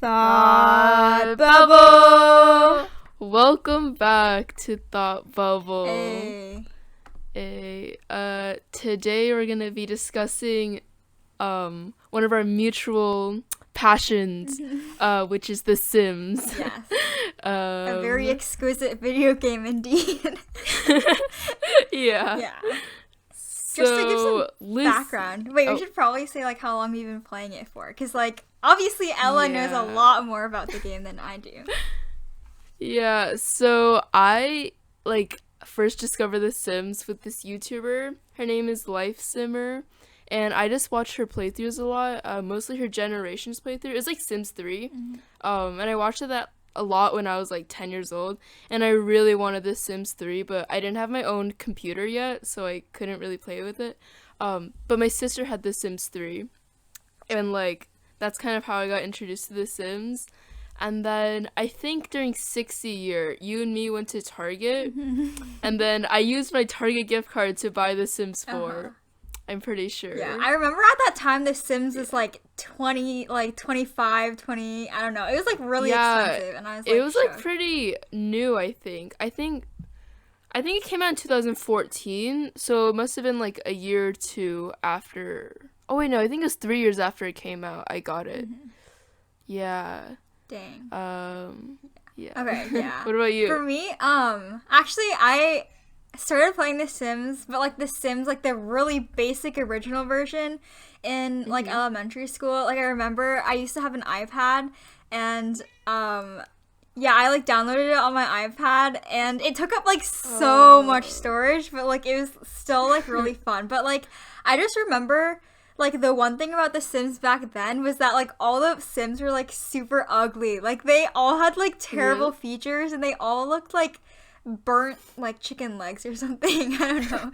ThoughtBubble! Welcome back to ThoughtBubble. Hey. Today we're gonna be discussing one of our mutual passions, which is The Sims. Yes. A very exquisite video game indeed. Yeah. Yeah. Just to give some background. Wait, we should probably say like how long we've been playing it for, because like obviously Ella knows a lot more about the game than I do. Yeah, so I first discovered The Sims with this YouTuber. Her name is Life Simmer, and I just watched her playthroughs a lot. Mostly her Generations playthrough. It's like Sims 3. And I watched that a lot when I was like 10 years old, and I really wanted The Sims 3, but I didn't have my own computer yet, so I couldn't really play with it. But my sister had The Sims 3, and like that's kind of how I got introduced to The Sims. And then I think during 60 year, you and me went to Target, and then I used my Target gift card to buy The Sims 4. I'm pretty sure. Yeah, I remember at that time The Sims was like 25, 20, I don't know. It was like really expensive, and I was like, it was like pretty new, I think. I think it came out in 2014, so it must have been like a year or two after. Oh wait, no, I think it was 3 years after it came out. I got it. Yeah. Dang. Yeah. Okay, yeah. What about you? For me, actually I started playing The Sims, but like The Sims, like the really basic original version in like elementary school. Like I remember I used to have an iPad, and yeah, I like downloaded it on my iPad, and it took up like so much storage, but like it was still like really fun. But like I just remember like the one thing about The Sims back then was that like all the Sims were like super ugly. Like they all had like terrible features, and they all looked like burnt like chicken legs or something. I don't know.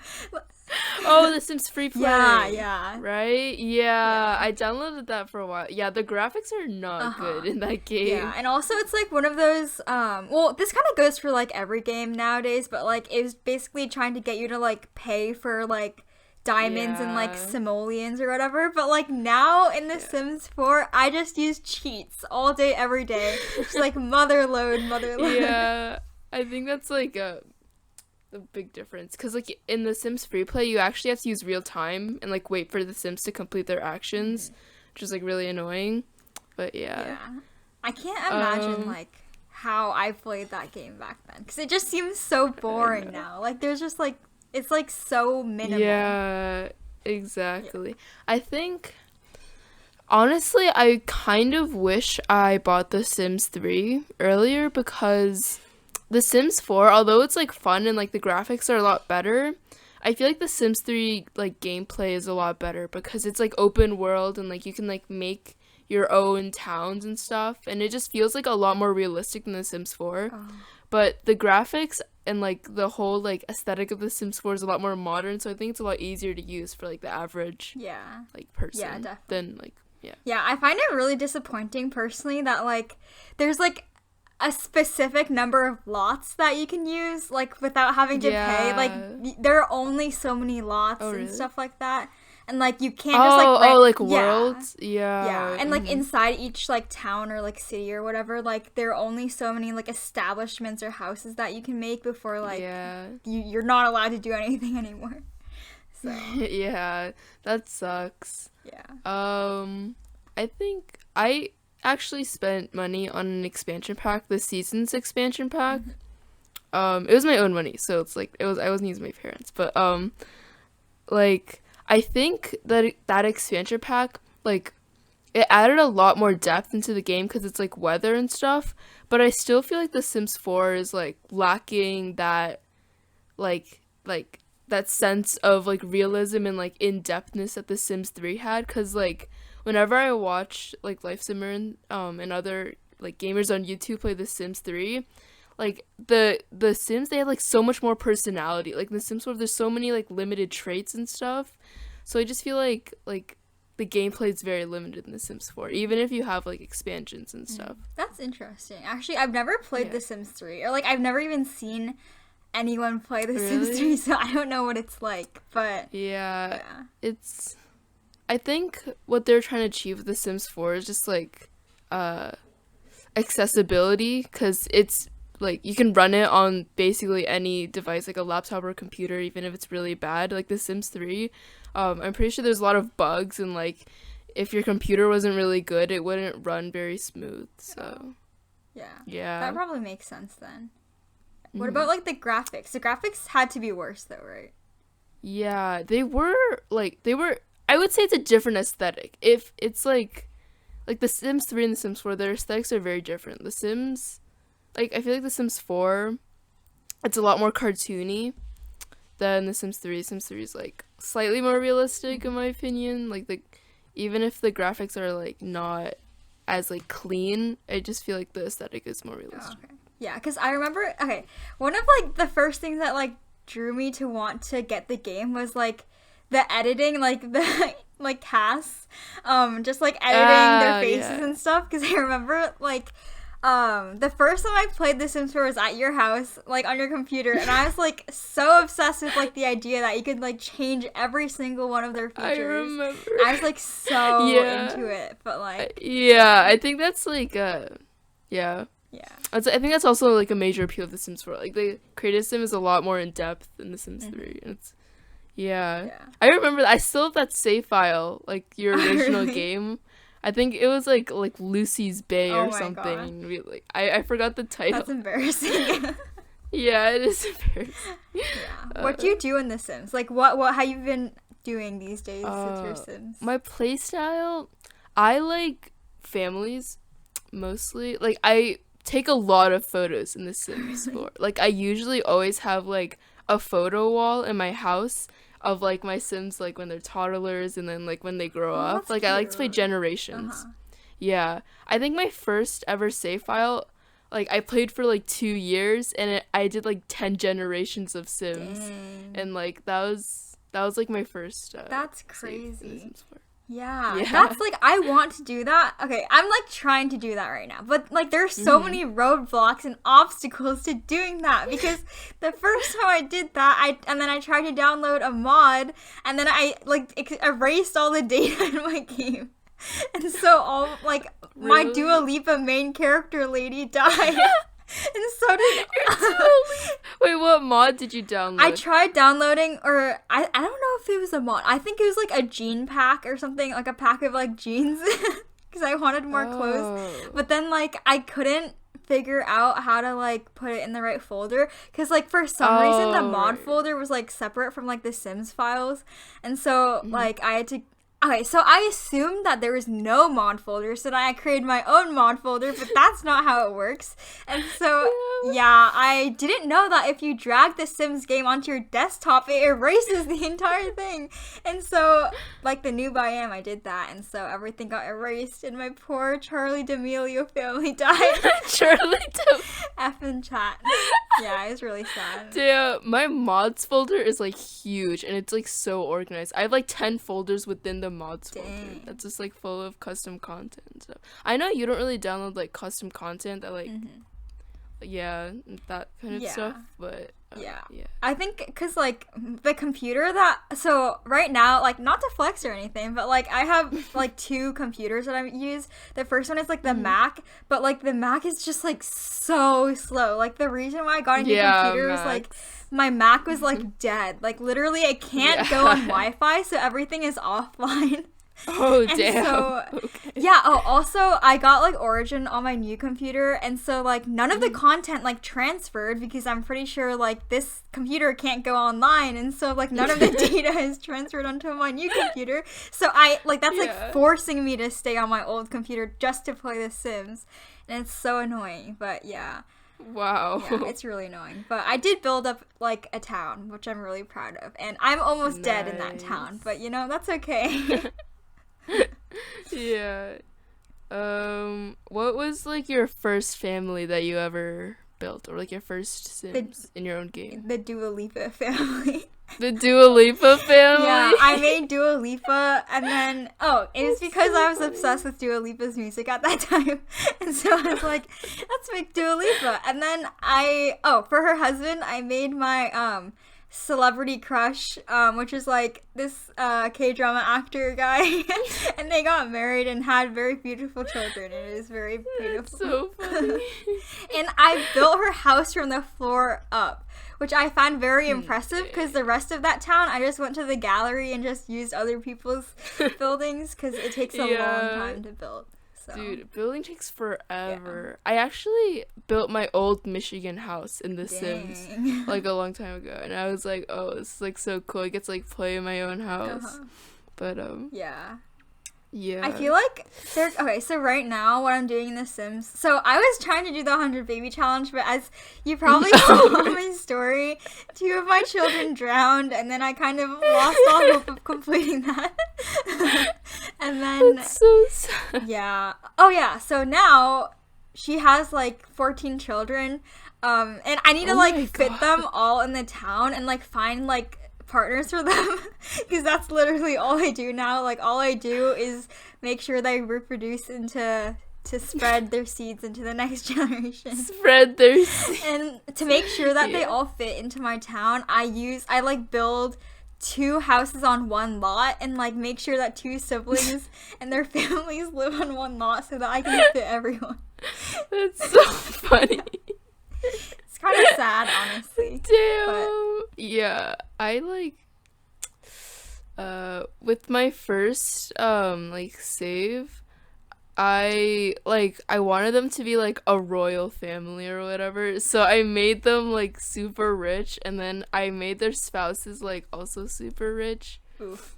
Oh, The Sims Free Play. Yeah. Right? Yeah. I downloaded that for a while. Yeah, the graphics are not good in that game. Yeah, and also it's like one of those well, this kind of goes for like every game nowadays, but like it was basically trying to get you to like pay for like diamonds and like simoleons or whatever. But like now in The Sims 4, I just use cheats all day every day. Just like mother load. Yeah. I think that's like a big difference, because like in The Sims Free Play, you actually have to use real time and like wait for the Sims to complete their actions, which is like really annoying. But yeah. I can't imagine like how I played that game back then, because it just seems so boring now. Like there's just like it's like so minimal. Yeah, exactly. I think honestly I kind of wish I bought The Sims 3 earlier, because The Sims 4, although it's like fun and like the graphics are a lot better, I feel like The Sims 3 like gameplay is a lot better, because it's like open world and like you can like make your own towns and stuff, and it just feels like a lot more realistic than The Sims 4. But the graphics and like the whole like aesthetic of The Sims 4 is a lot more modern, so I think it's a lot easier to use for like the average like person than like I find it really disappointing personally that like there's like a specific number of lots that you can use like without having to pay. Like there are only so many lots and stuff like that, and like you can't just like worlds. And like inside each like town or like city or whatever, like there are only so many like establishments or houses that you can make before like you're not allowed to do anything anymore. So yeah, that sucks. I think I actually spent money on an expansion pack, the Seasons expansion pack. It was my own money, so it's like I wasn't using my parents, but like I think that expansion pack, like it added a lot more depth into the game, because it's like weather and stuff, but I still feel like The Sims 4 is like lacking that like that sense of like realism and like in-depthness that The Sims 3 had, because like whenever I watch like Life Simmer and other like gamers on YouTube play The Sims 3, like the Sims, they have like so much more personality. Like in The Sims 4, there's so many like limited traits and stuff. So I just feel like the gameplay is very limited in The Sims 4, even if you have like expansions and stuff. That's interesting. Actually, I've never played The Sims 3, or like I've never even seen anyone play The Sims 3, so I don't know what it's like. But it's I think what they're trying to achieve with The Sims 4 is just like accessibility, because it's like you can run it on basically any device, like a laptop or a computer, even if it's really bad. Like The Sims 3, I'm pretty sure there's a lot of bugs, and like if your computer wasn't really good, it wouldn't run very smooth. So yeah, that probably makes sense then. What about like the graphics? The graphics had to be worse though, right? Yeah, they were. I would say it's a different aesthetic. If it's like The Sims 3 and The Sims 4, their aesthetics are very different. The Sims, like, I feel like The Sims 4, it's a lot more cartoony than The Sims 3. Sims 3 is like slightly more realistic in my opinion. Even if the graphics are like not as like clean, I just feel like the aesthetic is more realistic. Oh, okay. Yeah, because I remember, one of like the first things that like drew me to want to get the game was like the editing, like the like casts, just like editing their faces and stuff. Because I remember like the first time I played The Sims 4 was at your house, like on your computer, and I was like so obsessed with like the idea that you could like change every single one of their features. I remember. I was like so into it, but like I think that's like yeah. I think that's also like a major appeal of The Sims 4. Like the creative sim is a lot more in depth than The Sims 3. And it's I remember I still have that save file, like your original really? game. I think it was like Lucy's Bay or something. I forgot the title. That's embarrassing. Yeah, it is embarrassing. What do you do in The Sims? Like what have you been doing these days with your Sims? My playstyle, I like families mostly. Like I take a lot of photos in The Sims 4. Like I usually always have like a photo wall in my house of like my Sims, like when they're toddlers and then like when they grow up. Like cute. I like to play Generations. Yeah, I think my first ever save file, like I played for like 2 years and I did like 10 generations of Sims. Dang. And like that was like my first that's crazy. Yeah. That's like, I want to do that. Okay, I'm like trying to do that right now, but like there's so many roadblocks and obstacles to doing that, because the first time I did that, and then I tried to download a mod, and then I like erased all the data in my game, and so all like my Dua Lipa main character lady died. And so did Wait, what mod did you download? I tried downloading, or I don't know if it was a mod. I think it was like a jean pack or something, like a pack of like jeans, because I wanted more clothes. But then like I couldn't figure out how to like put it in the right folder, because like for some reason the mod folder was like separate from like the Sims files, and so like I had to. Okay, so I assumed that there was no mod folder, so I created my own mod folder, but that's not how it works. And so, I didn't know that if you drag the Sims game onto your desktop, it erases the entire thing. And so, like the noob I am, I did that, and so everything got erased, and my poor Charlie D'Amelio family died. Charlie F in chat. Yeah, it was really sad. Damn, my mods folder is like huge, and it's like so organized. I have like 10 folders within the mods folder that's just like full of custom content and stuff. I know you don't really download like custom content that like that kind of stuff, but I think because like the computer so right now, like not to flex or anything, but like I have like 2 computers that I use. The first one is like the Mac, but like the Mac is just like so slow. Like the reason why I got into computer was like my Mac was like dead. Like literally it can't go on Wi-Fi, so everything is offline. Oh, damn. So, also, I got, like, Origin on my new computer, and so, like, none of the content, like, transferred, because I'm pretty sure, like, this computer can't go online, and so, like, none of the data is transferred onto my new computer, so that's, like, forcing me to stay on my old computer just to play The Sims, and it's so annoying, but, Wow. Yeah, it's really annoying. But I did build up, like, a town, which I'm really proud of, and I'm almost dead in that town, but, you know, that's okay. Yeah. What was like your first family that you ever built, or like your first Sims in your own game? The Dua Lipa family. The Dua Lipa family? Yeah, I made Dua Lipa, and then, it was because I was obsessed with Dua Lipa's music at that time, and so I was like, let's make Dua Lipa, and then for her husband, I made my, celebrity crush, which is like this K-drama actor guy, and they got married and had very beautiful children. It is very beautiful. That's so funny. And I built her house from the floor up, which I found very impressive because the rest of that town, I just went to the gallery and just used other people's buildings because it takes a long time to build. So. Dude, building takes forever. Yeah. I actually built my old Michigan house in The Sims like a long time ago, and I was like, oh, this is like so cool. I get to like play in my own house. But yeah. I feel like okay, so right now what I'm doing in The Sims, so I was trying to do the 100 baby challenge, but as you probably saw my story, 2 of my children drowned, and then I kind of lost all hope of completing that. And then that's so sad. Yeah. Oh yeah, so now she has like 14 children, and I need to like fit them all in the town and like find like partners for them, because that's literally all I do now. Like all I do is make sure they reproduce to spread their seeds into the next generation. Spread their seeds. And to make sure that they all fit into my town, I like build 2 houses on one lot and like make sure that 2 siblings and their families live on one lot so that I can fit everyone. That's so funny. It's kind of sad, honestly. Damn. But yeah, I like with my first like save, I wanted them to be like a royal family or whatever, so I made them like super rich, and then I made their spouses like also super rich. Oof.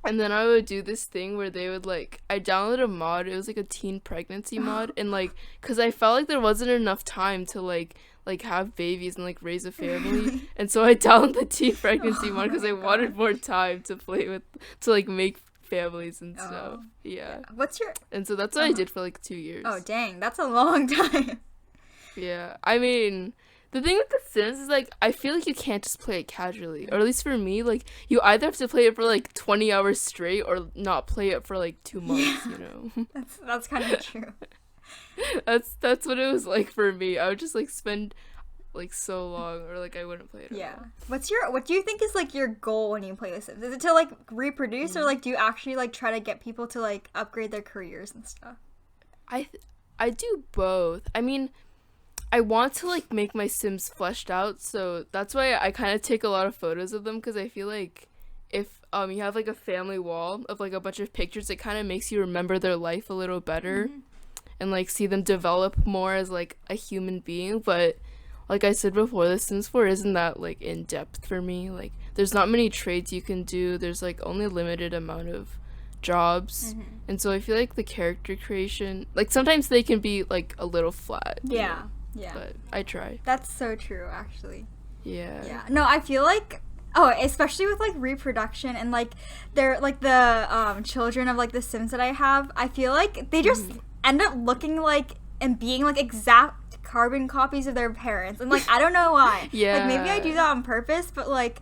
And then I would do this thing where they would like, I downloaded a mod, it was like a teen pregnancy mod, and like, cause I felt like there wasn't enough time to like have babies and like raise a family, and so I downloaded the teen pregnancy mod because I wanted more time to play with, to like make families and stuff. Yeah. And so that's what I did for like 2 years. Oh dang, that's a long time. Yeah, I mean, the thing with The Sims is, like, I feel like you can't just play it casually. Or at least for me, like, you either have to play it for, like, 20 hours straight or not play it for, like, 2 months, you know? That's kind of true. That's what it was like for me. I would just, like, spend, like, so long, or, like, I wouldn't play it at all. What do you think is, like, your goal when you play The Sims? Is it to, like, reproduce, or, like, do you actually, like, try to get people to, like, upgrade their careers and stuff? I do both. I mean, I want to like make my Sims fleshed out, so that's why I kind of take a lot of photos of them, because I feel like if you have like a family wall of like a bunch of pictures, it kind of makes you remember their life a little better, and like see them develop more as like a human being. But like I said before, The Sims 4 isn't that like in depth for me. Like there's not many trades you can do. There's like only a limited amount of jobs, and so I feel like the character creation, like sometimes they can be like a little flat. Yeah. But I try. That's so true, actually. Yeah. No, I feel like, especially with like reproduction and like they're like the children of like the Sims that I have, I feel like they just end up looking like and being like exact carbon copies of their parents, and like I don't know why. Like maybe I do that on purpose, but like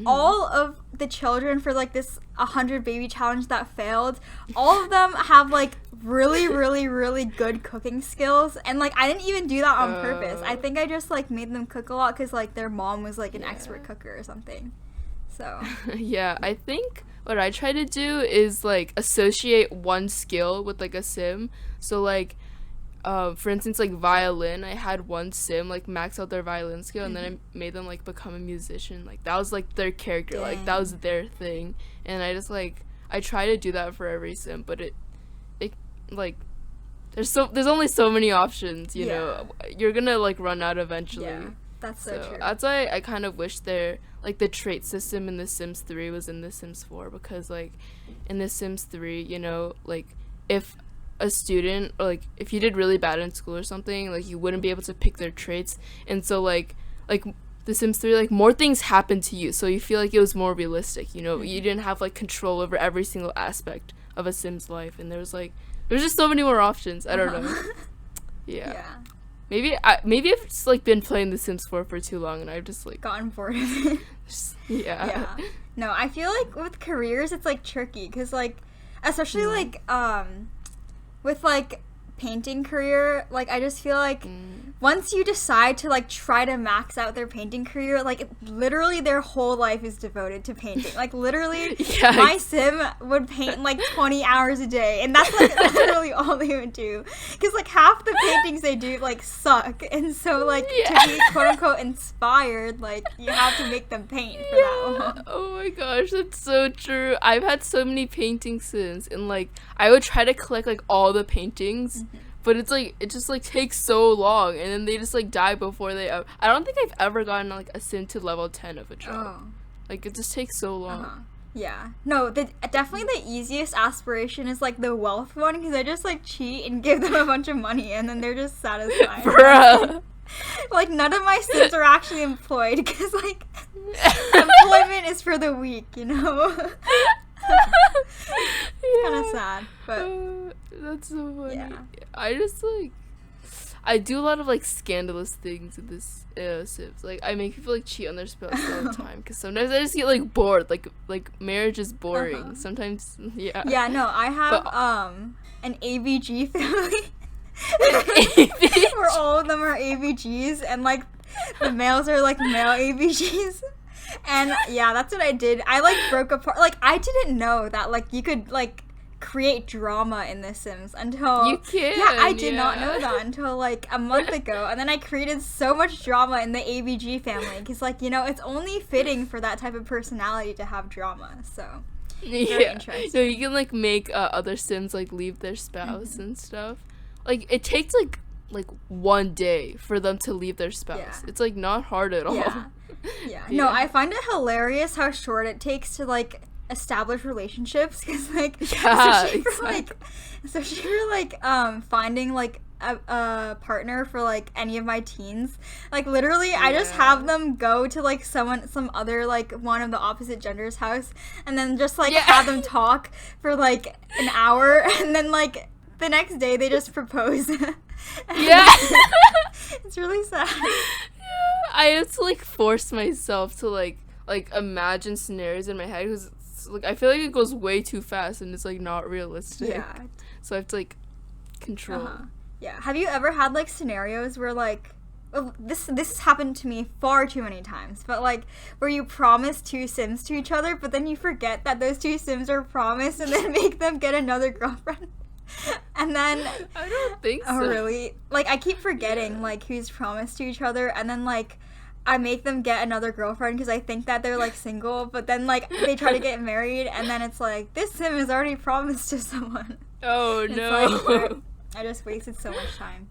all of the children for like this 100 baby challenge that failed, all of them have like really really good cooking skills, and like I didn't even do that on purpose. I think I just like made them cook a lot because like their mom was like an expert cooker or something. So yeah, I think what I try to do is like associate one skill with like a sim. So like for instance, like violin, I had one sim like max out their violin skill, and then I made them like become a musician. Like that was like their character. Like that was their thing, and I just like I try to do that for every sim, but it like there's only so many options, you know. You're gonna like run out eventually. Yeah, that's so true. That's why I kind of wish there like the trait system in The Sims 3 was in The Sims 4, because like in The Sims 3, you know, like if a student, or like if you did really bad in school or something, like you wouldn't be able to pick their traits, and so like The Sims 3, like more things happened to you, so you feel like it was more realistic, you know. You didn't have like control over every single aspect of a Sim's life, and there's just so many more options. I don't know. Yeah. Maybe I've just like been playing The Sims 4 for too long, and I've just like gotten bored of it. Yeah. No, I feel like with careers it's like tricky, because like especially like with like painting career, like, I just feel like once you decide to, like, try to max out their painting career, like, literally their whole life is devoted to painting. Like, literally, my sim would paint, like, 20 hours a day, and that's, like, literally all they would do. Because, like, half the paintings they do, like, suck, and so, like, to be, quote-unquote, inspired, like, you have to make them paint for that long. Oh my gosh, that's so true. I've had so many painting sims, and, like, I would try to collect, like, all the paintings, but it's like it just like takes so long, and then they just like die before they I don't think I've ever gotten like a sim to level 10 of a job. Like, it just takes so long. Yeah, no, definitely the easiest aspiration is like the wealth one, because I just like cheat and give them a bunch of money and then they're just satisfied. Bruh. Like, none of my sims are actually employed, because like employment is for the weak, you know. It's kind of sad, but that's so funny. Yeah. I just like I do a lot of like scandalous things in this Sims. Like, I make people like cheat on their spouse all the time, because sometimes I just get like bored. Like marriage is boring. Sometimes, yeah. Yeah, no, I have an AVG family. Where all of them are AVGs, and like the males are like male AVGs. And yeah, that's what I did. I like broke apart. Like, I didn't know that like you could like create drama in The Sims until you can. Yeah, I did not know that until like a month ago. And then I created so much drama in the AVG family, because like, you know, it's only fitting for that type of personality to have drama. So very interesting. So you can like make other Sims like leave their spouse and stuff. Like, it takes like 1 day for them to leave their spouse. Yeah. It's like not hard at all. Yeah. No, I find it hilarious how short it takes to like establish relationships, because like especially for like finding like a partner for like any of my teens, like literally I just have them go to like some other like one of the opposite gender's house, and then just like have them talk for like an hour, and then like the next day they just propose. It's really sad. I have to like force myself to like imagine scenarios in my head, because like I feel like it goes way too fast and it's like not realistic. Yeah. So I have to like control. Yeah. Have you ever had like scenarios where like, well, this happened to me far too many times, but like where you promise two Sims to each other, but then you forget that those two Sims are promised, and then make them get another girlfriend? And then I don't think so. Oh, really? Like, I keep forgetting like who's promised to each other, and then like I make them get another girlfriend because I think that they're like single, but then like they try to get married, and then it's like, this Sim is already promised to someone. Oh no. Like, I just wasted so much time.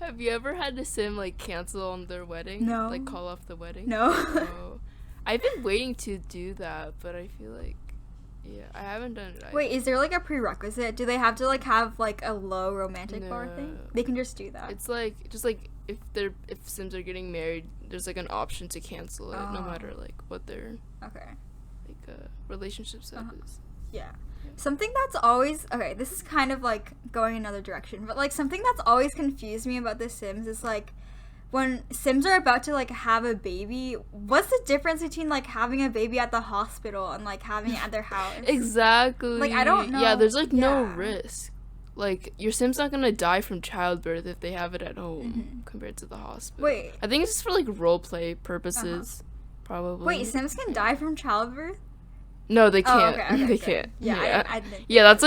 Have you ever had a Sim like cancel on their wedding? No. Like call off the wedding? No. Oh. I've been waiting to do that, but I feel like I haven't done it either. Wait, is there like a prerequisite? Do they have to like have like a low romantic bar thing? They can just do that. It's like just like if Sims are getting married, there's like an option to cancel it, no matter like what their relationship status is. Yeah. Something that's always this is kind of like going another direction, but like something that's always confused me about The Sims is like, when Sims are about to like have a baby, what's the difference between like having a baby at the hospital and like having it at their house? Exactly. Like, I don't know. Yeah, there's like no risk. Like, your Sim's not gonna die from childbirth if they have it at home compared to the hospital. Wait. I think it's just for like role play purposes, probably. Wait, Sims can die from childbirth? No, they can't. Oh, okay, they good. can't. Yeah, I didn't. Yeah, that's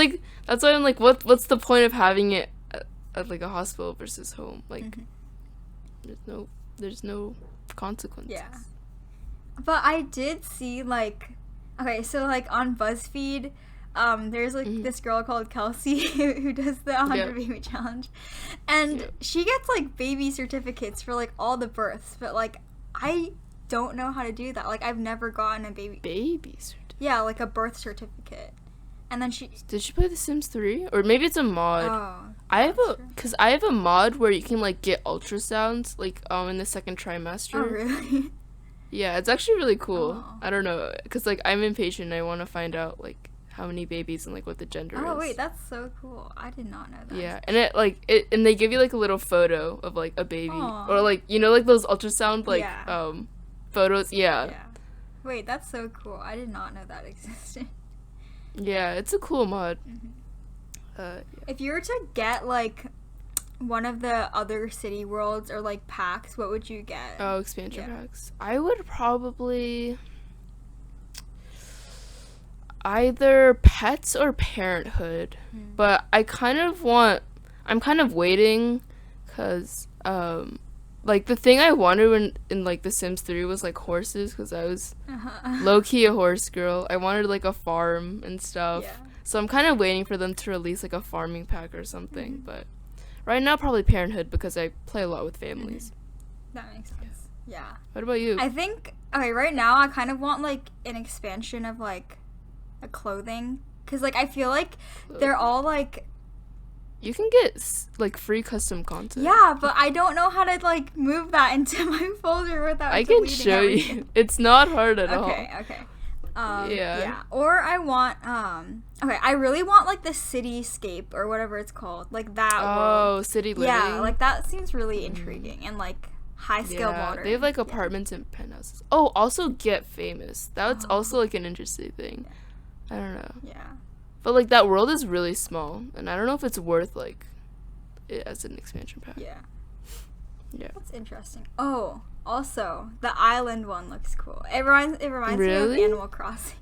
why I'm like, what's the point of having it at like a hospital versus home? Like, there's no consequences. Yeah. But I did see like, so like on BuzzFeed, there's like this girl called Kelsey who does the 100 baby challenge, and she gets like baby certificates for like all the births, but like I don't know how to do that. Like, I've never gotten a baby certificate. Yeah, like a birth certificate. And then did she play The Sims 3? Or maybe it's a mod. Oh, I have a mod where you can like get ultrasounds like in the second trimester. Oh, really? Yeah, it's actually really cool. Oh. I don't know, cuz like I'm impatient and I want to find out like how many babies and like what the gender is. Oh, wait, that's so cool. I did not know that. Yeah, and and they give you like a little photo of like a baby. Aww. Or like, you know, like those ultrasound like photos. Yeah. Wait, that's so cool. I did not know that existed. Yeah, it's a cool mod. If you were to get like one of the other city worlds or like packs, what would you get? Oh, expansion packs. I would probably either Pets or Parenthood, but I'm kind of waiting, because like the thing I wanted in like The Sims 3 was like horses, because I was low-key a horse girl. I wanted like a farm and stuff, so I'm kind of waiting for them to release like a farming pack or something. But right now probably Parenthood, because I play a lot with families. That makes sense. Yeah. What about you? I think, okay, right now I kind of want like an expansion of like a clothing, because like I feel like they're all like, you can get like free custom content. yeah, but I don't know how to like move that into my folder without I can deleting show everything. you. It's not hard at all. Okay. Yeah. Yeah. Or I want okay, I really want like the cityscape or whatever it's called. Like that Oh, world. city living. Yeah, like that seems really intriguing and like high scale water. They have like apartments and penthouses. Oh, also Get Famous. That's also like an interesting thing. I don't know. Yeah. But like that world is really small, and I don't know if it's worth like it as an expansion pack. Yeah. Yeah. That's interesting. Oh, also the island one looks cool. It reminds Really? me of Animal Crossing.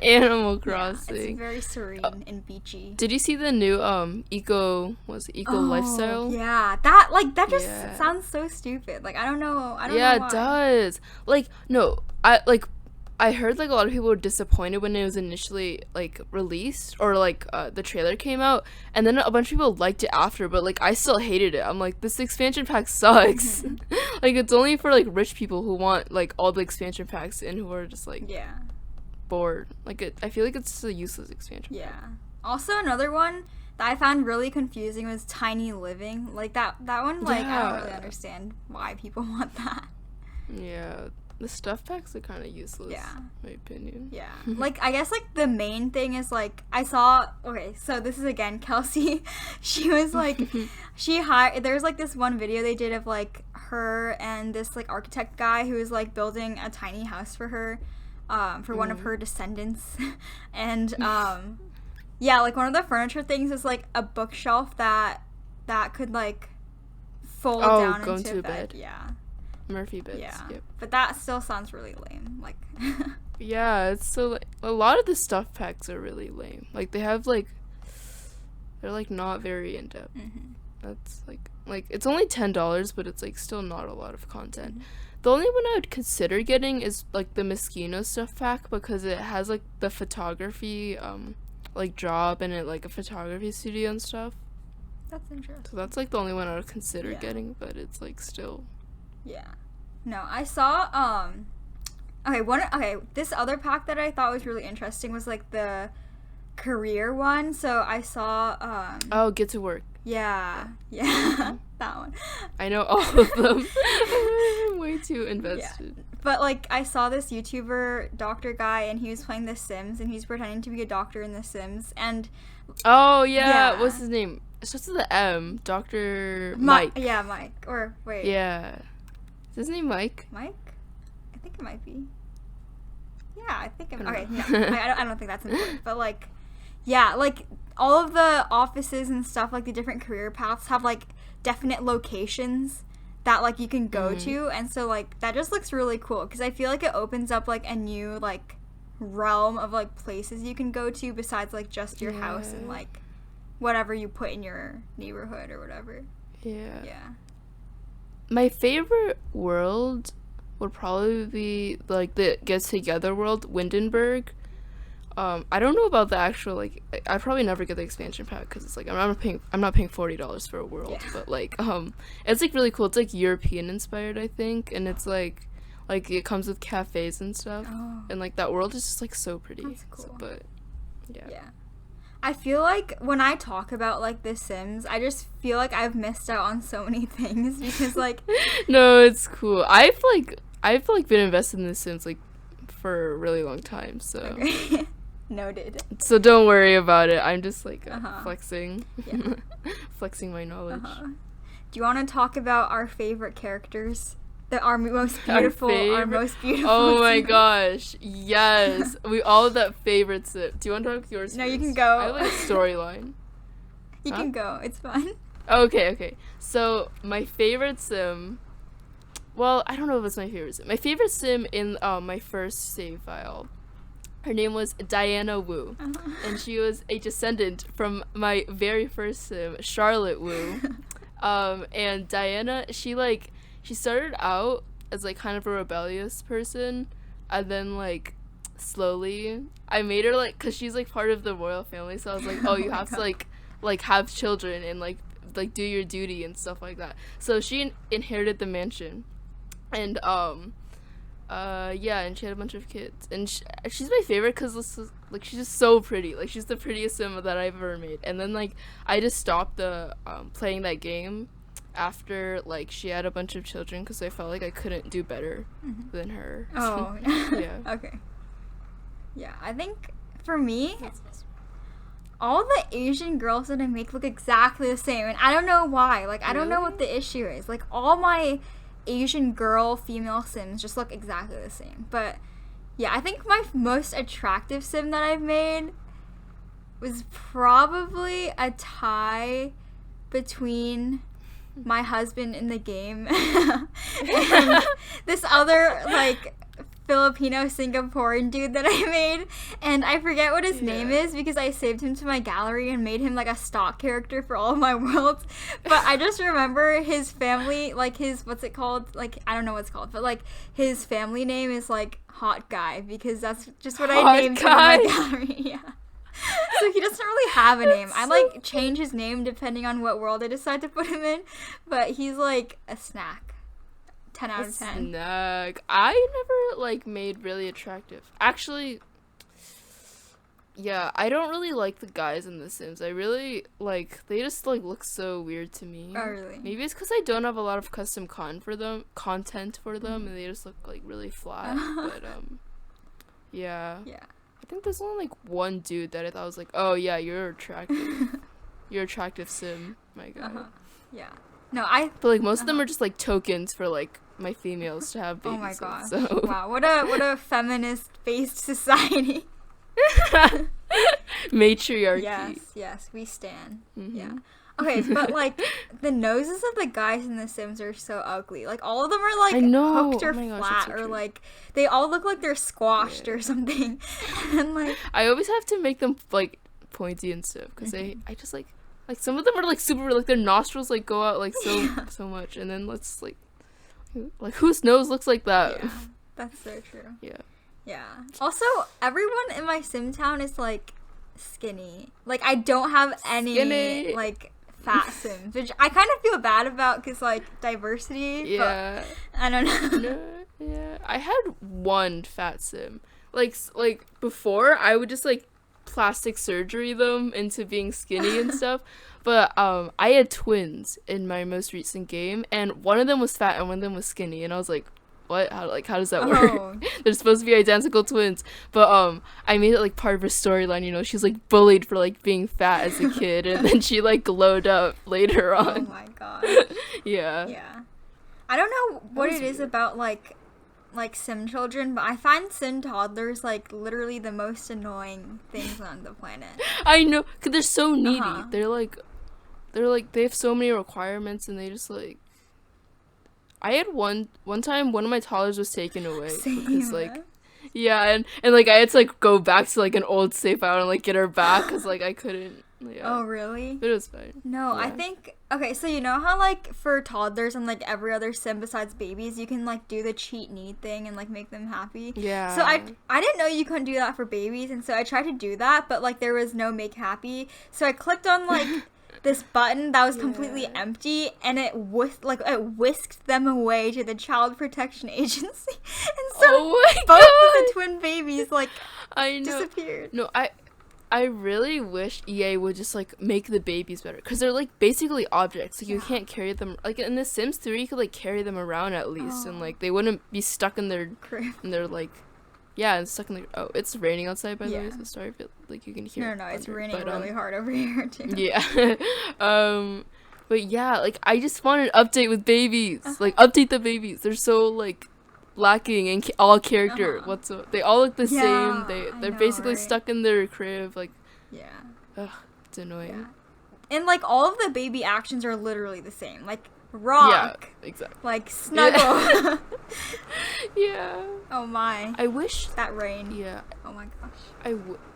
Animal Yeah, Crossing. it's very serene and beachy. Did you see the new eco lifestyle? Yeah, that just sounds so stupid. Like I don't know why. It does. Like no, I heard like a lot of people were disappointed when it was initially like released, or like the trailer came out, and then a bunch of people liked it after, but like I still hated it. I'm like, this expansion pack sucks. Like it's only for like rich people who want like all the expansion packs and who are just like bored. Like I feel like it's just a useless expansion. Yeah. Also another one that I found really confusing was Tiny Living. Like that one, like I don't really understand why people want that. Yeah. The stuff packs are kind of useless, in my opinion. Yeah. Like, I guess, like, the main thing is, like, I saw... Okay, so this is, again, Kelsey. She was, like... There's, like, this one video they did of, like, her and this, like, architect guy who was, like, building a tiny house for her, for one of her descendants. And, yeah, like, one of the furniture things is, like, a bookshelf that could, like, fold down into a bed. Yeah. Murphy bits. Yeah. Yep. But that still sounds really lame. Like yeah, it's so like, a lot of the stuff packs are really lame. Like they have like they're like not very in depth. That's like it's only $10, but it's like still not a lot of content. The only one I would consider getting is like the Moschino stuff pack, because it has like the photography like job and it like a photography studio and stuff. That's interesting. So that's like the only one I would consider getting, but it's like still. Yeah. No, I saw this other pack that I thought was really interesting was like the career one. So I saw Get to Work. Yeah. That one. I know all of them. I'm way too invested. Yeah. But like I saw this YouTuber doctor guy, and he was playing The Sims, and he's pretending to be a doctor in The Sims, and what's his name? It starts with the M. Dr. Mike. Yeah, Mike. Or wait. Yeah. Is his name Mike? Mike? I think it might be. Yeah, I think it might. Okay, no. I don't think that's important. But, like, yeah, like, all of the offices and stuff, like, the different career paths have, like, definite locations that, like, you can go to. And so, like, that just looks really cool. Because I feel like it opens up, like, a new, like, realm of, like, places you can go to besides, like, just your house and, like, whatever you put in your neighborhood or whatever. Yeah. Yeah. My favorite world would probably be like the Get Together world, Windenburg. I don't know about the actual like. I'd probably never get the expansion pack because it's like I'm not paying $40 for a world, but like it's like really cool. It's like European inspired, I think, and it's like it comes with cafes and stuff, and like that world is just like so pretty. That's cool. So, but yeah. I feel like when I talk about, like, The Sims, I just feel like I've missed out on so many things because, like... No, it's cool. I've been invested in The Sims, like, for a really long time, so... Okay. Noted. So don't worry about it. I'm just, like, flexing. Flexing my knowledge. Do you want to talk about our favorite characters? our most beautiful, Oh my Sim. gosh, yes, we all have that favorite Sim. Do you want to talk yours? No, first? you can go. I have like a storyline. You can go. It's fun. Okay. So my favorite Sim. Well, I don't know if it's my favorite Sim. My favorite Sim in my first save file. Her name was Diana Wu, and she was a descendant from my very first Sim, Charlotte Wu. And Diana, she started out as like kind of a rebellious person, and then like slowly I made her like, cause she's like part of the royal family, so I was like, oh, you have to like have children and like do your duty and stuff like that. So she inherited the mansion, and and she had a bunch of kids, and she's my favorite because like she's just so pretty. Like she's the prettiest Sim that I've ever made. And then like I just stopped the playing that game after like she had a bunch of children because I felt like I couldn't do better than her. Oh, yeah. Okay. Yeah, I think for me, all the Asian girls that I make look exactly the same, and I don't know why. Like I don't know what the issue is. Like all my Asian girl female Sims just look exactly the same. But yeah, I think my most attractive Sim that I've made was probably a tie between my husband in the game and this other like Filipino Singaporean dude that I made, and I forget what his name is because I saved him to my gallery and made him like a stock character for all of my worlds. But I just remember his family, like his, what's it called? Like I don't know what it's called, but like his family name is like Hot Guy because that's just what I named him in my gallery. Yeah. So he doesn't really have a name. I like change his name depending on what world I decide to put him in, but he's like a snack. 10 out of 10. Snack. I never like made really attractive. Actually, yeah, I don't really like the guys in The Sims. I really like they just like look so weird to me. Oh really? Maybe it's because I don't have a lot of custom content for them, and they just look like really flat. But yeah. I think there's only like one dude that I thought was like, oh yeah, you're attractive. You're attractive Sim, my guy. Yeah. No, But like most of them are just like tokens for like my females to have babies. Oh my gosh. So. Wow, what a feminist-based society. Matriarchy. Yes, we stan. Yeah. Okay, but like the noses of the guys in The Sims are so ugly. Like all of them are like hooked or flat, or like they all look like they're squashed or something. And like I always have to make them like pointy and stuff because I just like some of them are like super like their nostrils like go out like so much, and then let's like whose nose looks like that? Yeah, that's so true. Yeah. Also, everyone in my Sim town is like skinny. Like I don't have any like fat Sims, which I kind of feel bad about because like diversity. Yeah. But I don't know. No, yeah. I had one fat Sim. Like before, I would just like plastic surgery them into being skinny and stuff. But I had twins in my most recent game, and one of them was fat and one of them was skinny, and I was like, what? How does that work? They're supposed to be identical twins. But I made it like part of her storyline, you know, she's like bullied for like being fat as a kid, and then she like glowed up later on. Oh my god. Yeah. I don't know what it is about like Sim children, but I find Sim toddlers like literally the most annoying things on the planet. I know, cause they're so needy. They're like they have so many requirements, and they just like. I had one time one of my toddlers was taken away because like, yeah, and like I had to like go back to like an old safe file and like get her back because like I couldn't. Yeah. Oh really? But it was fine. No, yeah. I think okay. So you know how like for toddlers and like every other Sim besides babies, you can like do the cheat need thing and like make them happy. Yeah. So I didn't know you couldn't do that for babies, and so I tried to do that, but like there was no make happy. So I clicked on like. This button that was completely empty, and it whisked them away to the Child Protection Agency, and so both of the twin babies like disappeared. No, I really wish EA would just like make the babies better, because they're like basically objects. Like you can't carry them. Like in The Sims 3, you could like carry them around at least, and like they wouldn't be stuck in their crib. And they're like. Yeah, and stuck in the. Oh, it's raining outside, by the way. So sorry if like you can hear. No, it's raining really hard over here too. Yeah, but But yeah, like I just want an update with babies. Like update the babies. They're so like lacking in all character whatsoever. They all look the same. They're basically stuck in their crib. Like it's annoying. Yeah. And like all of the baby actions are literally the same. Like rock. Yeah, exactly. Like snuggle. Yeah. Oh my. I wish that rain. Yeah. Oh my gosh.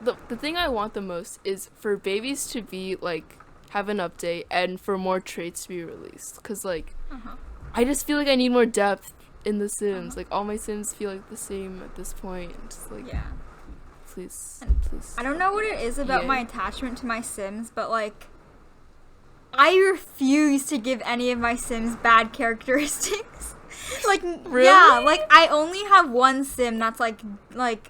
The thing I want the most is for babies to be like have an update and for more traits to be released. Cause like I just feel like I need more depth in the Sims. Like all my Sims feel like the same at this point. Just like please. I don't know what it is about my attachment to my Sims, but like I refuse to give any of my Sims bad characteristics. Like really? Yeah, like I only have one Sim that's like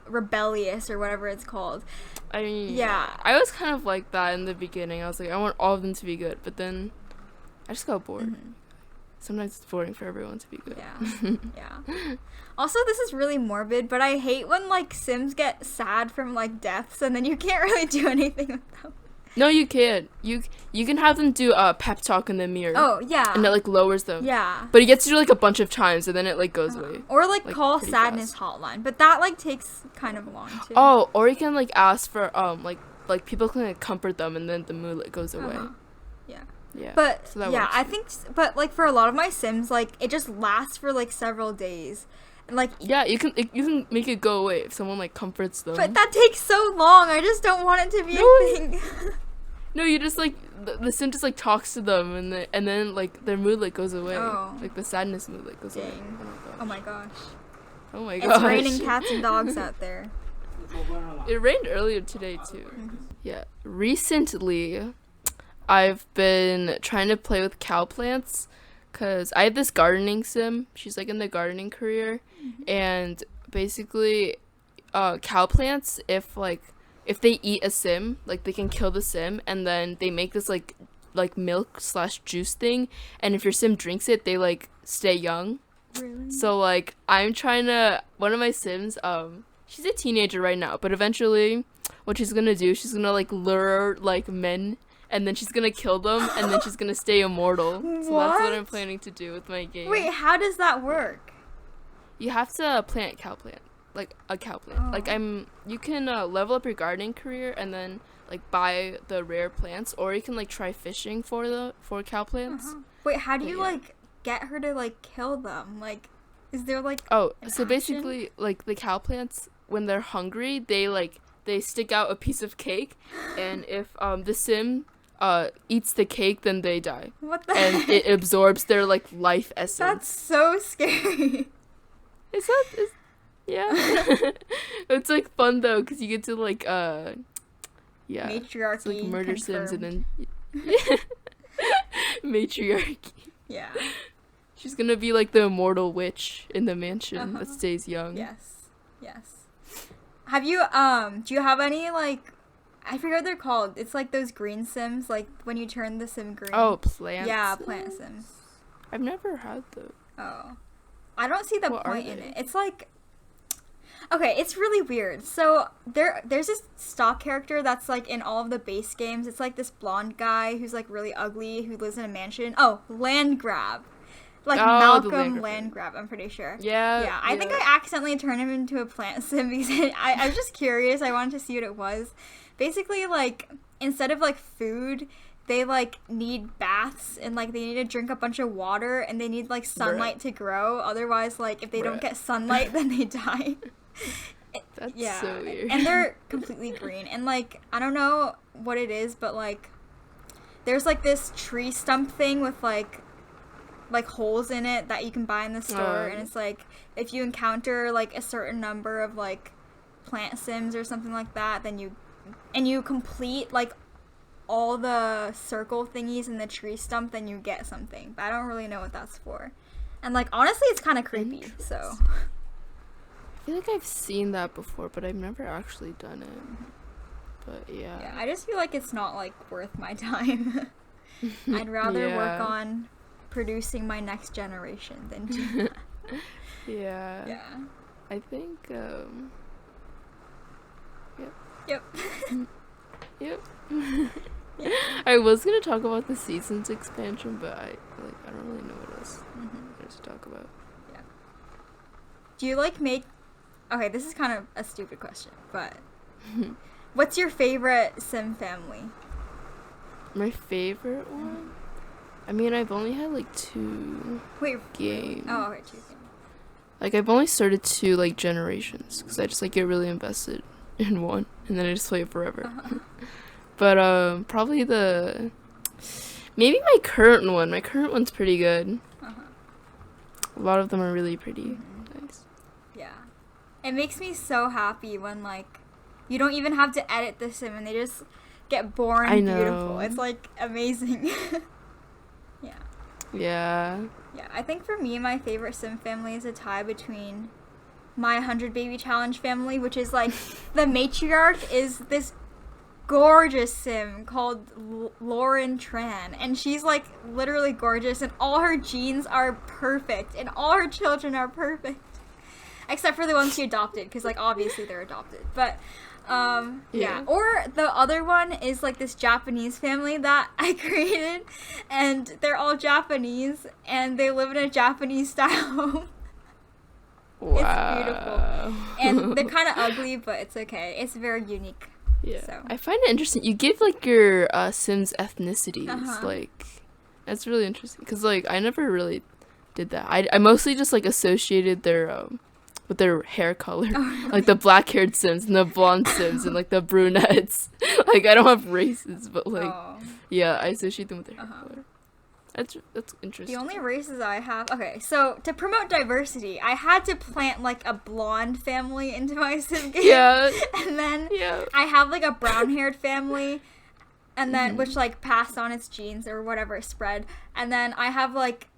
rebellious or whatever it's called. I mean, I was kind of like that in the beginning. I was like, I want all of them to be good, but then I just got bored. Sometimes it's boring for everyone to be good. Yeah. Also, this is really morbid, but I hate when like Sims get sad from like deaths and then you can't really do anything with them. No, you can't. You can have them do a pep talk in the mirror. Oh, yeah. And it like lowers them. Yeah. But he gets to do like a bunch of times and then it like goes away. Or like call sadness hotline, but that like takes kind of long too. Oh, or you can like ask for like people can like comfort them and then the mood like goes away. Yeah. But so that yeah, works. I think but like for a lot of my Sims like it just lasts for like several days. And like you can make it go away if someone like comforts them. But that takes so long. I just don't want it to be a thing. No, you just like the Sim just like talks to them and then like their mood like goes away. Like the sadness mood like goes away. Oh my gosh. Oh my gosh. It's raining cats and dogs out there. It rained earlier today too. Yeah. Recently, I've been trying to play with cow plants because I have this gardening Sim. She's like in the gardening career, and basically, cow plants if they eat a Sim, like they can kill the Sim and then they make this like milk / juice thing, and if your Sim drinks it, they like stay young. Really? So like I'm trying to one of my Sims, she's a teenager right now, but eventually what she's gonna do, she's gonna like lure like men and then she's gonna kill them and then she's gonna stay immortal. So that's what I'm planning to do with my game. Wait, how does that work? You have to plant a cow plant. Like a cow plant. Like you can level up your gardening career and then like buy the rare plants, or you can like try fishing for cow plants. Wait, how do you like get her to like kill them? Like is there like so basically like the cow plants when they're hungry, they stick out a piece of cake, and if the Sim eats the cake, then they die. What the and heck? It absorbs their like life essence. That's so scary. Yeah. It's like fun though because you get to like matriarchy it's, like murder confirmed. Sims and then matriarchy. Yeah. She's gonna be like the immortal witch in the mansion that stays young. Yes. Have you do you have any like I forget what they're called. It's like those green Sims, like when you turn the Sim green. Oh, plant. Yeah, plant Sims. I've never had those. Oh. I don't see the point in it. It's like okay, it's really weird. So there's this stock character that's like in all of the base games. It's like this blonde guy who's like really ugly who lives in a mansion. Oh, Landgrab. Like Malcolm Landgrab, I'm pretty sure. Yeah. I think I accidentally turned him into a plant Sim because I was just curious. I wanted to see what it was. Basically, like, instead of like food, they like need baths and like they need to drink a bunch of water and they need like sunlight to grow. Otherwise, like if they don't get sunlight, then they die. That's so weird. And they're completely green. And like I don't know what it is, but like there's like this tree stump thing with like holes in it that you can buy in the store, and it's like if you encounter like a certain number of like plant Sims or something like that, then you complete like all the circle thingies in the tree stump, then you get something. But I don't really know what that's for. And like honestly, it's kind of creepy. So I feel like I've seen that before, but I've never actually done it. But yeah, I just feel like it's not like worth my time. I'd rather work on producing my next generation than do that. Yeah. I think Yep. Yep. I was gonna talk about the seasons expansion, but I don't really know what else there's to talk about. Yeah. Do you like make? Okay, this is kind of a stupid question, but what's your favorite Sim family? My favorite one? I mean, I've only had like 2 games. Oh, okay, 2 games. Like, I've only started 2 like generations because I just like get really invested in one, and then I just play it forever. But probably maybe my current one. My current one's pretty good. A lot of them are really pretty. Nice. Yeah, it makes me so happy when like you don't even have to edit the sim and they just get born beautiful. It's like amazing. Yeah. Yeah, I think for me, my favorite sim family is a tie between my 100 Baby Challenge family, which is like the matriarch is this gorgeous sim called Lauren Tran, and she's like literally gorgeous, and all her genes are perfect, and all her children are perfect, except for the ones she adopted, because like obviously they're adopted. But yeah. Or the other one is like this Japanese family that I created, and they're all Japanese, and they live in a Japanese style home. Wow. It's beautiful, and they're kind of ugly, but it's okay. It's very unique. Yeah, so. I find it interesting. You give like your Sims ethnicities, like that's really interesting because like I never really did that. I mostly just like associated their with their hair color, like the black-haired Sims and the blonde Sims and like the brunettes. Like I don't have races, but like yeah, I associate them with their hair color. That's interesting. The only races I have... Okay, so to promote diversity, I had to plant, like, a blonde family into my sim game. Yeah. And then I have, like, a brown-haired family, and then, which, like, passed on its genes or whatever spread. And then I have, like,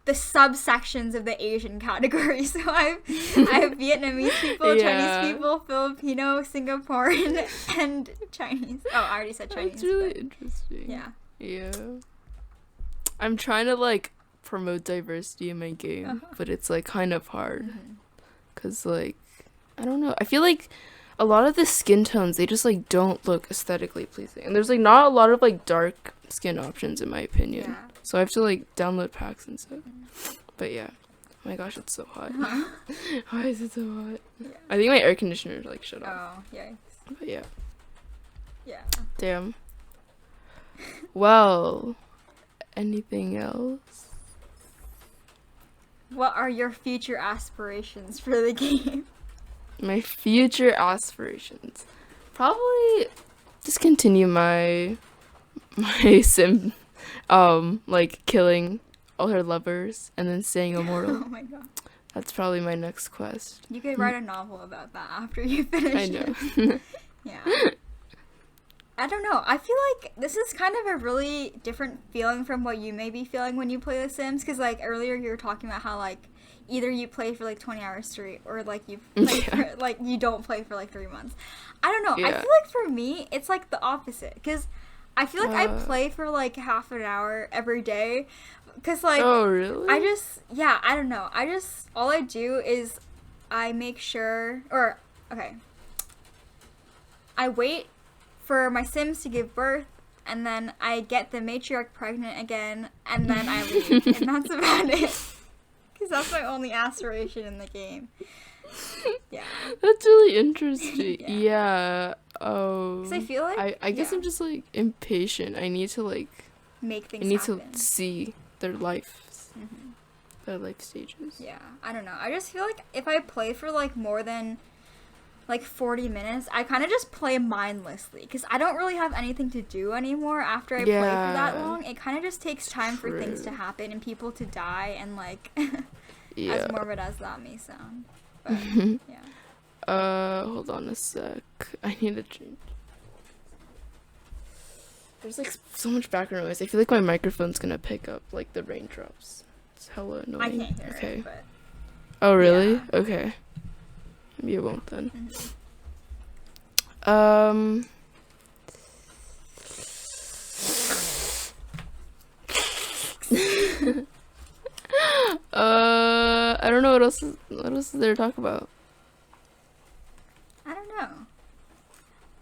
the subsections of the Asian category. So I have Vietnamese people, Chinese people, Filipino, Singaporean, and Chinese. Oh, I already said Chinese. That's really interesting. Yeah. Yeah. I'm trying to like promote diversity in my game, but it's like kind of hard because like I don't know. I feel like a lot of the skin tones, they just like don't look aesthetically pleasing, and there's like not a lot of like dark skin options in my opinion. So I have to like download packs and stuff. But yeah, oh my gosh, it's so hot. Why is it so hot? I think my air conditioner like shut off. Oh, yikes. But yeah. Yeah. Damn. Well. Anything else? What are your future aspirations for the game? My future aspirations, probably just continue my sim, like killing all her lovers and then staying immortal. Oh my god. That's probably my next quest. You could write a novel about that after you finish I know. it. Yeah. I don't know. I feel like this is kind of a really different feeling from what you may be feeling when you play The Sims. Because, like, earlier you were talking about how, like, either you play for, like, 20 hours straight or, like, you play for, like, you don't play for, like, 3 months. I don't know. I feel like for me, it's, like, the opposite. Because I feel like I play for, like, half an hour every day. Because, like... Oh, really? I just... Yeah, I don't know. All I do is I make sure... Or, okay. I wait for my Sims to give birth, and then I get the matriarch pregnant again, and then I leave. And that's about it. Because that's my only aspiration in the game. Yeah. That's really interesting. Yeah. Oh. Because I feel like... I guess I'm just, like, impatient. I need to, like... Make things happen. to see their lives. Their life stages. Yeah. I don't know. I just feel like if I play for, like, more than... like 40 minutes, I kind of just play mindlessly because I don't really have anything to do anymore after I play for that long. It kind of just takes time for things to happen and people to die and like as morbid as that may sound. But yeah. Hold on a sec. I need to change. There's like so much background noise. I feel like my microphone's gonna pick up like the raindrops. It's hella annoying. I can't hear it, but... Oh really? Yeah. Okay. Maybe it won't then. I don't know what else is there to talk about. I don't know.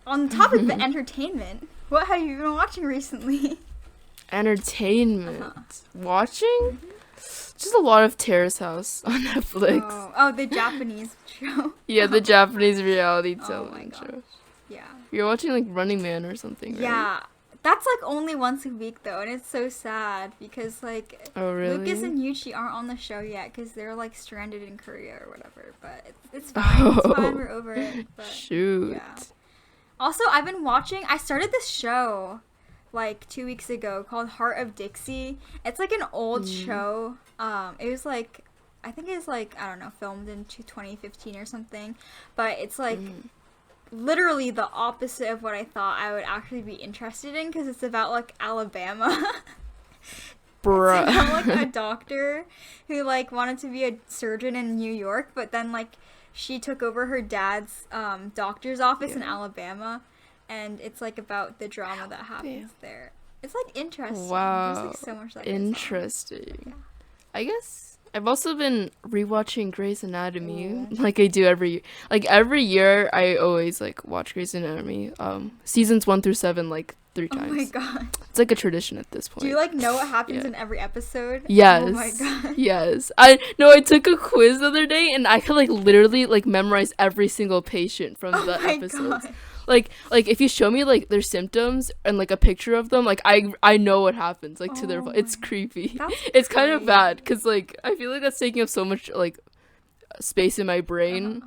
On the topic of entertainment, What have you been watching recently? Entertainment. Watching? Just a lot of Terrace House on Netflix. Oh, the Japanese show. Yeah, the Japanese reality television show. Yeah. You're watching like Running Man or something, right? Yeah. That's like only once a week though, and it's so sad because like Lucas and Yuchi aren't on the show yet because they're like stranded in Korea or whatever. But it's fine. It's fine. We're over it. But, shoot. Yeah. Also, I've been watching. I started this show like 2 weeks ago called Heart of Dixie. It's like an old show. It was like I think it's like I don't know, filmed in 2015 or something. But it's like. Literally the opposite of what I thought I would actually be interested in because it's about like Alabama. Bruh. It's about like a doctor who like wanted to be a surgeon in New York, but then like she took over her dad's doctor's office in Alabama, and it's like about the drama that happens there. It's like interesting. Wow. There's like so much that interesting. Yeah. I guess I've also been rewatching Grey's Anatomy, like I do every year. I always like watch Grey's Anatomy, seasons 1 through 7, like 3 times. Oh my god, it's like a tradition at this point. Do you like know what happens in every episode? Yes. Oh my god. Yes. I took a quiz the other day, and I could like literally like memorize every single patient from the episodes. God. Like if you show me like their symptoms and like a picture of them, like I know what happens like to their it's creepy. It's kind of bad because like I feel like that's taking up so much like space in my brain,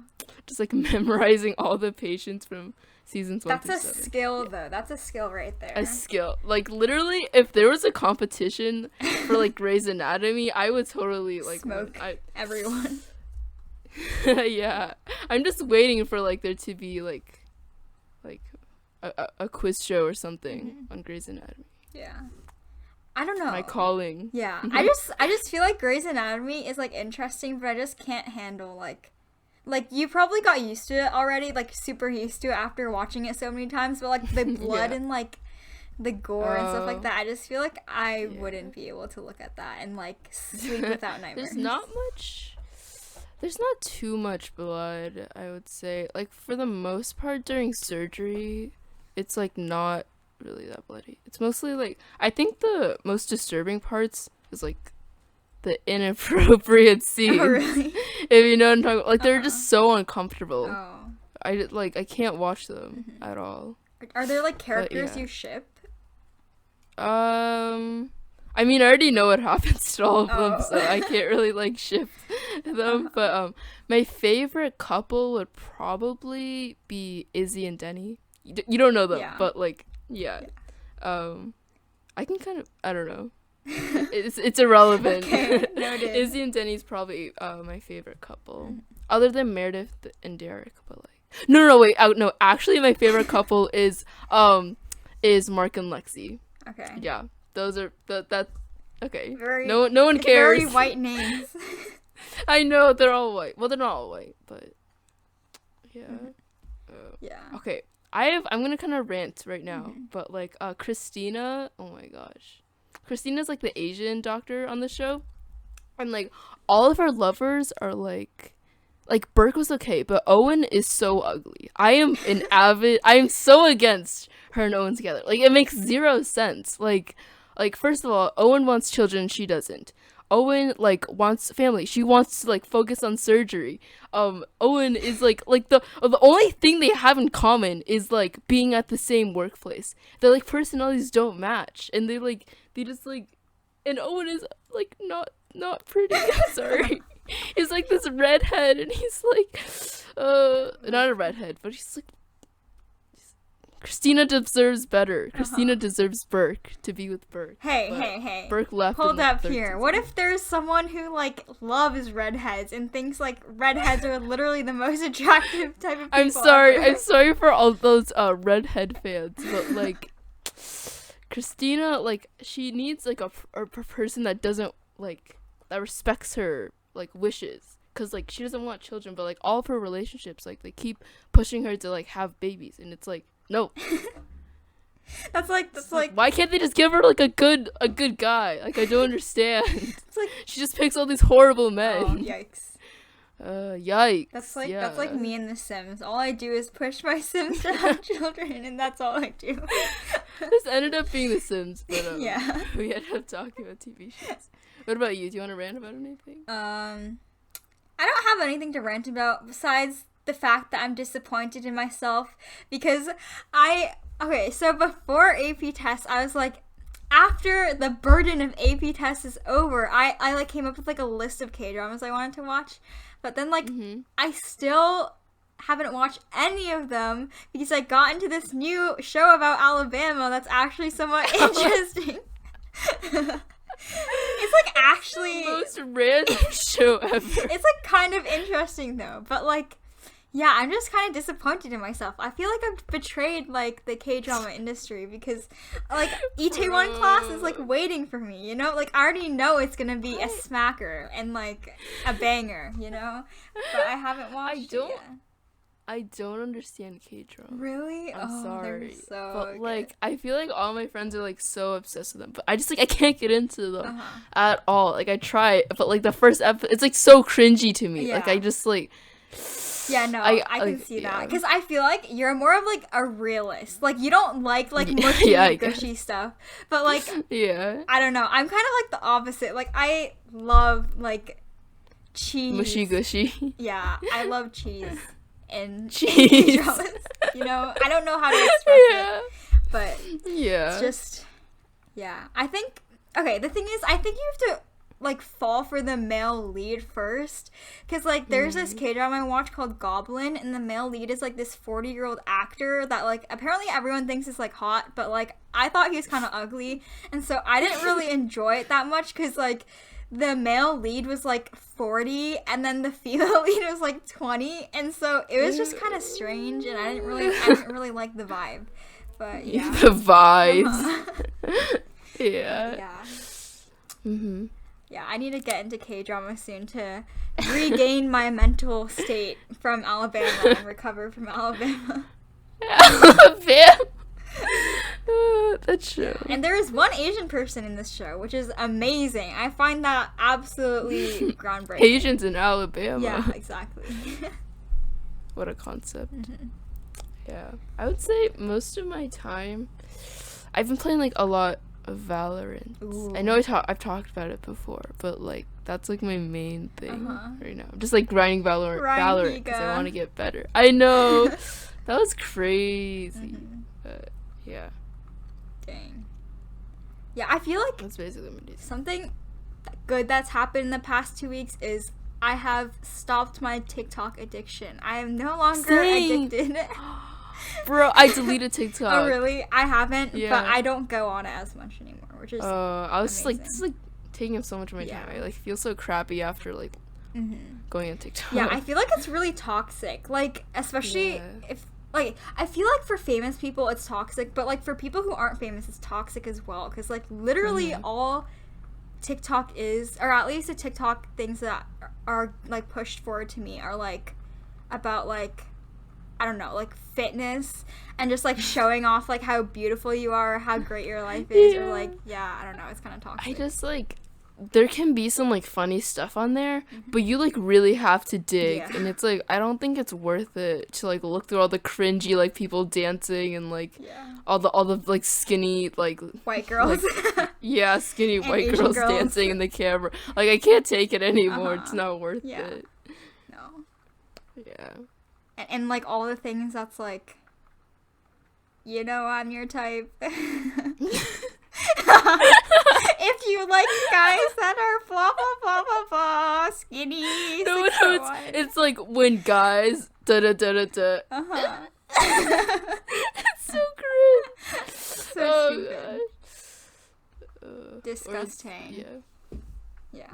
just like memorizing all the patients from seasons 1 through 7. That's a skill though. That's a skill right there. A skill. Like literally, if there was a competition for like Grey's Anatomy, I would totally like smoke everyone. Yeah, I'm just waiting for like there to be like a quiz show or something on Grey's Anatomy. Yeah. I don't know. My calling. Yeah. I just feel like Grey's Anatomy is like interesting, but I just can't handle like you probably got used to it already, like super used to it after watching it so many times, but like the blood and like the gore and stuff like that, I just feel like I wouldn't be able to look at that and like sleep without nightmares. There's not too much blood, I would say. Like for the most part during surgery, it's like not really that bloody. It's mostly like I think the most disturbing parts is like the inappropriate scenes. Oh, really? If you know what I'm talking about. Like they're just so uncomfortable. Oh. I can't watch them at all. Are there like characters you ship? I mean, I already know what happens to all of them, so I can't really like ship them. But my favorite couple would probably be Izzy and Denny. You don't know them, but like I can kind of I don't know. It's irrelevant. Okay, noted. Izzy and Denny's probably my favorite couple, other than Meredith and Derek. But like wait, no, actually my favorite couple is Mark and Lexi. Okay. Yeah, those are that. Okay. Very, no one cares. Very white names. I know they're all white. Well, they're not all white, but yeah. Yeah. Okay, I'm gonna kind of rant right now, but like Christina. Oh my gosh, Christina's like the Asian doctor on the show, and like all of her lovers are like Burke was okay, but Owen is so ugly. I am so against her and Owen together. Like it makes zero sense. Like first of all, Owen wants children, she doesn't. Owen like wants family. She wants to like focus on surgery. Owen is like the only thing they have in common is like being at the same workplace. Their like personalities don't match, and they just like, and Owen is like not pretty. Sorry. He's like this redhead, and he's like not a redhead, but he's like Christina deserves better. Christina deserves Burke to be with Burke. Hey. Burke left. Hold up here. What if there's someone who like loves redheads and thinks like redheads are literally the most attractive type of people? I'm sorry for all those redhead fans, but like Christina, like she needs like a person that doesn't like that respects her like wishes. Cause like she doesn't want children, but like all of her relationships, like they keep pushing her to like have babies, and it's like no. that's like why can't they just give her like a good guy? Like I don't understand. It's like she just picks all these horrible men. Oh, yikes. Yikes. That's like me in The Sims. All I do is push my Sims to have children, and that's all I do. This ended up being The Sims, but yeah. We ended up talking about TV shows. What about you? Do you want to rant about anything? I don't have anything to rant about besides the fact that I'm disappointed in myself because so before AP tests, I was like, after the burden of AP tests is over, I like came up with like a list of K-dramas I wanted to watch, but then like I still haven't watched any of them because I got into this new show about Alabama that's actually somewhat interesting. It's like actually the most random show ever. It's like kind of interesting though, but like yeah, I'm just kind of disappointed in myself. I feel like I've betrayed like the K-drama industry because like Itaewon class is like waiting for me, you know? Like I already know it's gonna be a smacker and like a banger, you know? But I haven't watched it yet. I don't understand K-drama. Really? I'm sorry. So but good. like I feel like all my friends are like so obsessed with them, but I just like I can't get into them at all. Like I try, but like the first episode, it's like so cringy to me. Yeah. Like I just like. Yeah, no, I can see that because I feel like you're more of like a realist. Like you don't like mushy, gushy stuff, but like I don't know. I'm kind of like the opposite. Like I love like cheese, mushy gushy. Yeah, I love cheese and cheese. You know, I don't know how to express it, but it's just I think the thing is, I think you have to like fall for the male lead first because like there's this K-drama I watched called Goblin, and the male lead is like this 40-year-old actor that like apparently everyone thinks is like hot, but like I thought he was kind of ugly, and so I didn't really enjoy it that much because like the male lead was like 40 and then the female lead was like 20, and so it was just kind of strange, and I didn't really like the vibe, but yeah. The vibes. Yeah. Yeah, I need to get into K-drama soon to regain my mental state from Alabama and recover from Alabama. Alabama! That show. And there is one Asian person in this show, which is amazing. I find that absolutely groundbreaking. Asians in Alabama. Yeah, exactly. What a concept. Yeah. I would say most of my time, I've been playing like a lot of Valorant. Ooh. I know I've talked about it before, but like that's like my main thing right now. I'm just like grinding Valorant because I want to get better. I know. That was crazy. But yeah. Dang. Yeah, I feel like that's basically what I'm doing. Something good that's happened in the past 2 weeks is I have stopped my TikTok addiction. I am no longer addicted. Bro, I deleted TikTok. Oh really? I haven't, but I don't go on it as much anymore, which is I was amazing. like, this is like taking up so much of my time. I like feel so crappy after like going on TikTok. Yeah, I feel like it's really toxic. Like especially if like I feel like for famous people it's toxic, but like for people who aren't famous it's toxic as well, because like literally all TikTok is, or at least the TikTok things that are like pushed forward to me are like about like I don't know, like fitness and just like showing off like how beautiful you are, or how great your life is, or like I don't know, it's kind of toxic. I just like there can be some like funny stuff on there, but you like really have to dig, and it's like I don't think it's worth it to like look through all the cringy like people dancing and like all the like skinny like white girls. Like, skinny white Asian girls dancing in the camera. Like I can't take it anymore. It's not worth it. No. Yeah. And like all the things that's like, you know, I'm your type. If you like guys that are blah blah blah blah blah skinny. No, it's like when guys da da da da da. It's so cringe. So stupid. Disgusting. Yeah.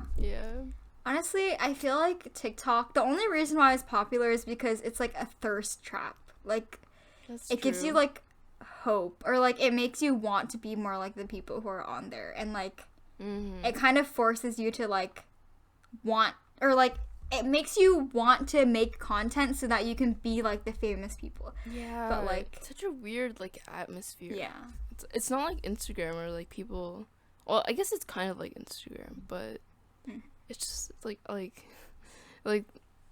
Honestly, I feel like TikTok, the only reason why it's popular is because it's like a thirst trap. Like, it gives you like hope, or like it makes you want to be more like the people who are on there, and like it kind of forces you to like want, or like it makes you want to make content so that you can be like the famous people. Yeah. But like it's such a weird like atmosphere. Yeah. It's not like Instagram or like people. Well, I guess it's kind of like Instagram, but it's just like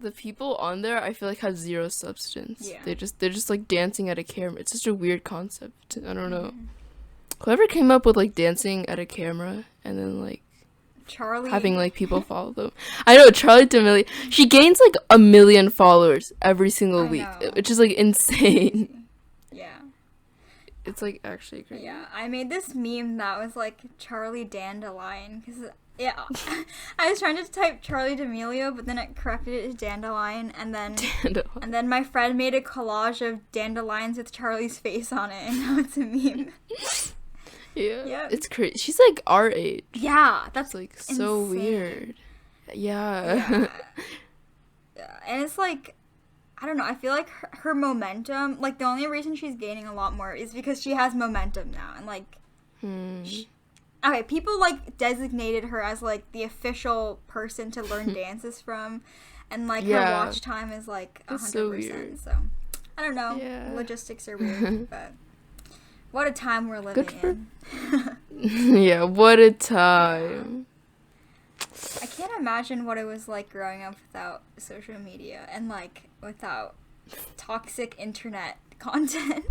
the people on there, I feel like have zero substance. Yeah. They're just like dancing at a camera. It's such a weird concept. I don't know. Whoever came up with like dancing at a camera and then like Charlie having like people follow them. I know Charlie D'Amelio. She gains like 1 million followers every single week, which is like insane. Yeah. It's like actually crazy. Yeah, I made this meme that was like Charlie Dandelion because I was trying to type Charlie D'Amelio, but then it corrected it to Dandelion, and then my friend made a collage of dandelions with Charlie's face on it, and now it's a meme. Yeah, yep. It's crazy. She's like our age. Yeah, that's like so insane. Weird. Yeah. Yeah, and it's like, I don't know, I feel like her momentum, like the only reason she's gaining a lot more is because she has momentum now, and like, okay, people like designated her as like the official person to learn dances from, and like her watch time is like 100%. So I don't know, logistics are weird, but what a time we're living in. Yeah, what a time. I can't imagine what it was like growing up without social media and like without toxic internet content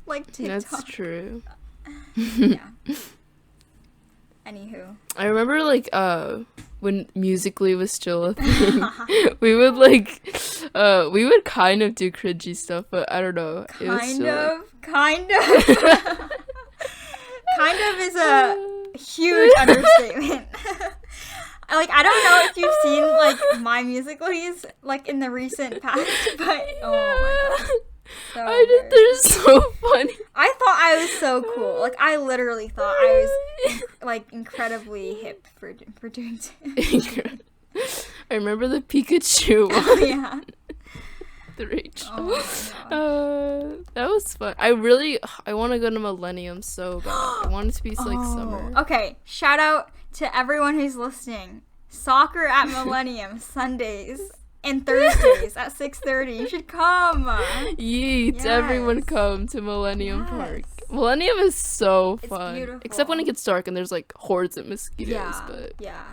like TikTok. That's true. Yeah. Anywho. I remember like when Musical.ly was still a thing. we would kind of do cringy stuff, but I don't know. Kind of. Kind of is a huge understatement. Like, I don't know if you've seen, like, my Musical.lys, like, in the recent past, but, oh my god. So they're so funny. I thought I was so cool. Like, I literally thought I was, like, incredibly hip for doing it. I remember the Pikachu one. Oh, yeah. The Rachel. Oh that was fun. I want to go to Millennium so bad. I want it to be like summer. Okay, shout out to everyone who's listening. Soccer at Millennium Sundays and Thursdays at 6:30. You should come. Yeet, yes. Everyone come to Millennium Park. Millennium is so fun. It's beautiful. Except when it gets dark and there's like hordes of mosquitoes. Yeah.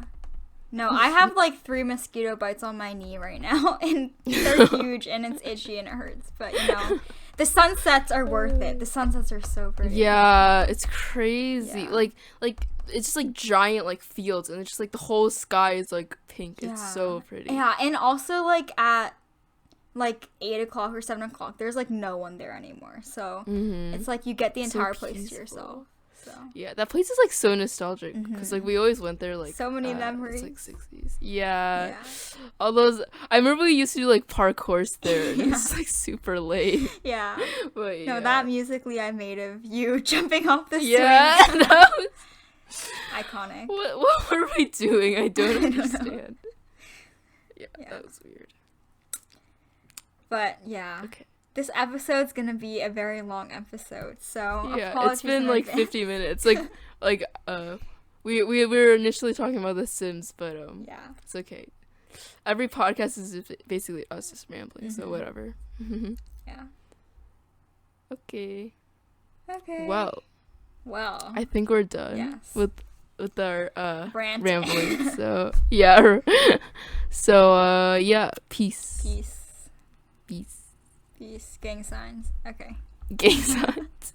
No, I have like 3 mosquito bites on my knee right now, and they're huge, and it's itchy, and it hurts. But, you know, the sunsets are worth it. The sunsets are so pretty. Yeah, it's crazy. Yeah. Like it's just like giant like fields, and it's just like the whole sky is like pink. Yeah. It's so pretty. Yeah, and also like at like 8 o'clock or 7 o'clock, there's like no one there anymore. So it's like you get the entire place to yourself. So. Yeah, that place is like so nostalgic because like we always went there like so many memories. It's like 60s. Yeah. All those. I remember we used to do like parkours there, and it was like super late. Yeah. But no, that Musical.ly I made of you jumping off the swing. Yeah, that was iconic. What were we doing? I don't understand. Yeah, that was weird. But yeah. Okay. This episode's gonna be a very long episode, so yeah, it's been like 50 minutes. Like we were initially talking about The Sims, but it's okay. Every podcast is basically us just rambling, so whatever. Yeah. Okay. Well. I think we're done with our rambling. So yeah. So yeah, peace. Peace. Gang signs. Okay. Gang signs.